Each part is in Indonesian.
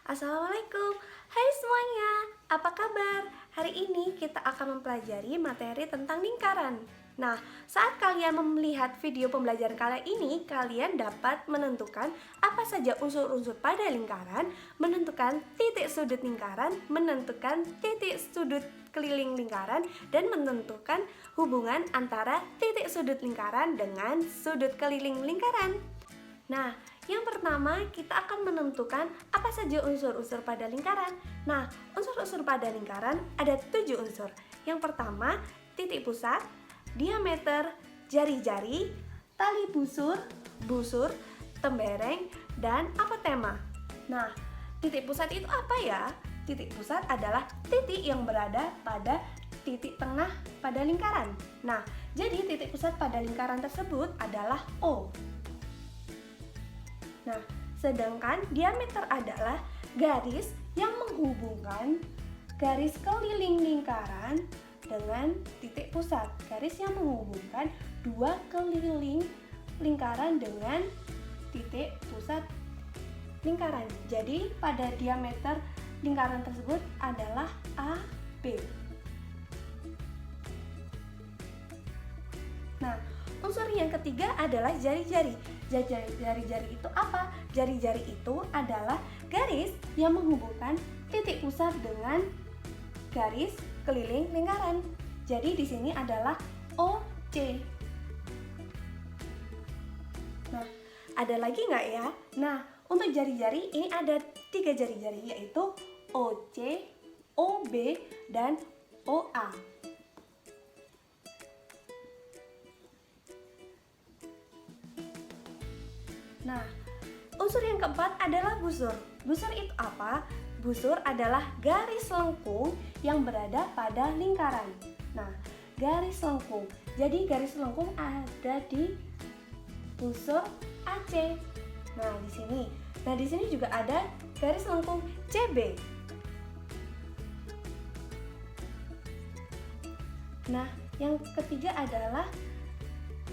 Assalamualaikum, hai semuanya, apa kabar? Hari ini kita akan mempelajari materi tentang lingkaran. Nah, saat kalian melihat video pembelajaran kali ini, kalian dapat menentukan apa saja unsur-unsur pada lingkaran, menentukan titik sudut lingkaran, menentukan titik sudut keliling lingkaran, dan menentukan hubungan antara titik sudut lingkaran dengan sudut keliling lingkaran. Nah, yang pertama kita akan menentukan apa saja unsur-unsur pada lingkaran. Nah, unsur-unsur pada lingkaran ada 7 unsur. Yang pertama, titik pusat, diameter, jari-jari, tali busur, tembereng, dan apotema. Nah, titik pusat itu apa ya? Titik pusat adalah titik yang berada pada titik tengah pada lingkaran. Nah, jadi titik pusat pada lingkaran tersebut adalah O. Nah, sedangkan diameter adalah garis yang menghubungkan garis keliling lingkaran dengan titik pusat. Garis yang menghubungkan dua keliling lingkaran dengan titik pusat lingkaran. Jadi, pada diameter lingkaran tersebut adalah AB. Nah, unsur yang ketiga adalah jari-jari. Jari-jari itu apa? Jari-jari itu adalah garis yang menghubungkan titik pusat dengan garis keliling lingkaran. Jadi di sini adalah OC. Nah, ada lagi nggak ya? Nah, untuk jari-jari ini ada 3 jari-jari, yaitu OC, OB, dan OA. Nah, unsur yang keempat adalah busur. Busur itu apa? Busur adalah garis lengkung yang berada pada lingkaran. Nah, garis lengkung. Jadi garis lengkung ada di busur AC. Nah, di sini. Nah, di sini juga ada garis lengkung CB. Nah, yang ketiga adalah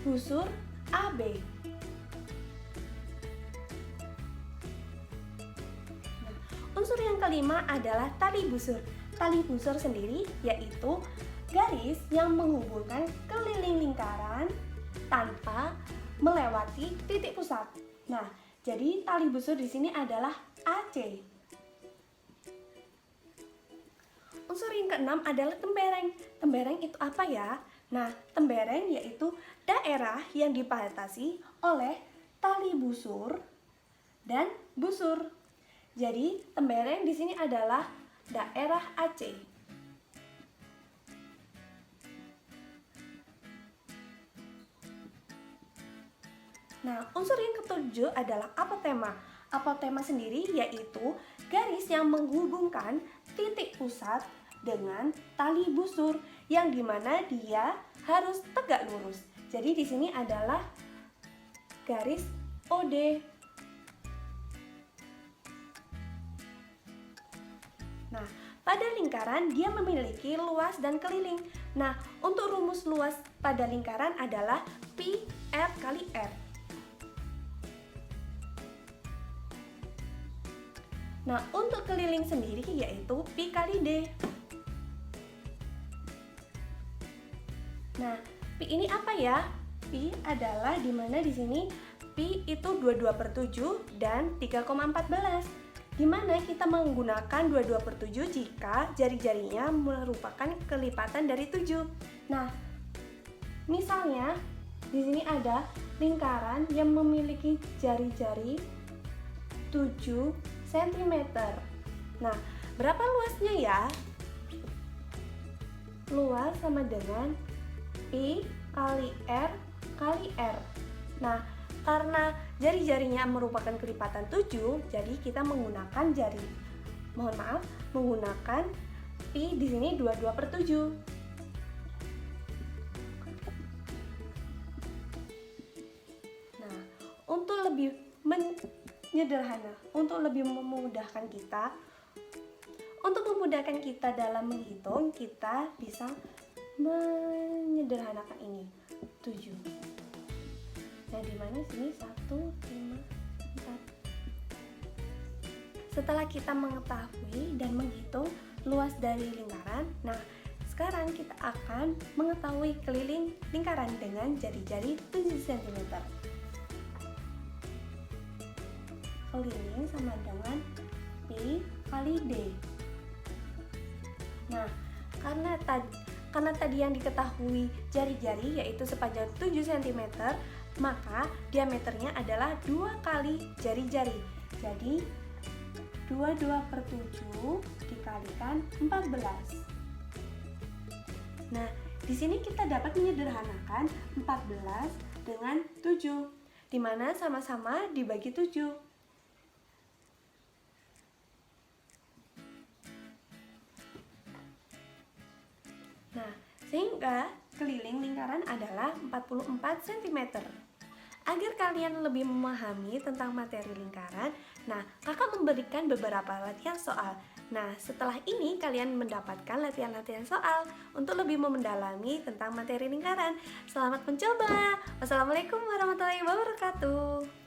busur AB. Unsur yang kelima adalah tali busur. Tali busur sendiri yaitu garis yang menghubungkan keliling lingkaran tanpa melewati titik pusat. Nah, jadi tali busur di sini adalah AC. Unsur yang keenam adalah tembereng. Tembereng itu apa ya? Nah, tembereng yaitu daerah yang dibatasi oleh tali busur dan busur. Jadi, tembereng di sini adalah daerah AC. Nah, unsur yang ketujuh adalah apotema. Apotema sendiri yaitu garis yang menghubungkan titik pusat dengan tali busur yang dimana dia harus tegak lurus. Jadi di sini adalah garis OD. Nah, pada lingkaran dia memiliki luas dan keliling. Nah, untuk rumus luas pada lingkaran adalah pi R kali R. Nah, untuk keliling sendiri yaitu pi kali D. Nah, pi ini apa ya? Pi adalah dimana di sini pi itu 22/7 dan 3,14. Di mana kita menggunakan 22/7 jika jari-jarinya merupakan kelipatan dari 7. Nah, misalnya di sini ada lingkaran yang memiliki jari-jari 7 cm. Nah, berapa luasnya ya? Luas sama dengan pi kali R kali R. Nah, karena jari-jarinya merupakan kelipatan 7, jadi kita menggunakan menggunakan pi di sini 22/7. Nah, untuk lebih memudahkan kita dalam menghitung, kita bisa menyederhanakan ini 7. Nah, di mana sini 1, 5, 4. setelah kita mengetahui dan menghitung luas dari lingkaran, nah sekarang kita akan mengetahui keliling lingkaran dengan jari-jari 7 cm. Keliling sama dengan Pi kali D. Nah, karena tadi yang diketahui jari-jari yaitu sepanjang 7 cm, maka diameternya adalah 2 kali jari-jari. Jadi 22/7 dikalikan 14. Nah, di sini kita dapat menyederhanakan 14 dengan 7, di mana sama-sama dibagi 7. Nah, sehingga keliling lingkaran adalah 44 cm. Agar kalian lebih memahami tentang materi lingkaran, nah kakak memberikan beberapa latihan soal. Nah, setelah ini kalian mendapatkan latihan-latihan soal untuk lebih mendalami tentang materi lingkaran. Selamat mencoba. Wassalamualaikum warahmatullahi wabarakatuh.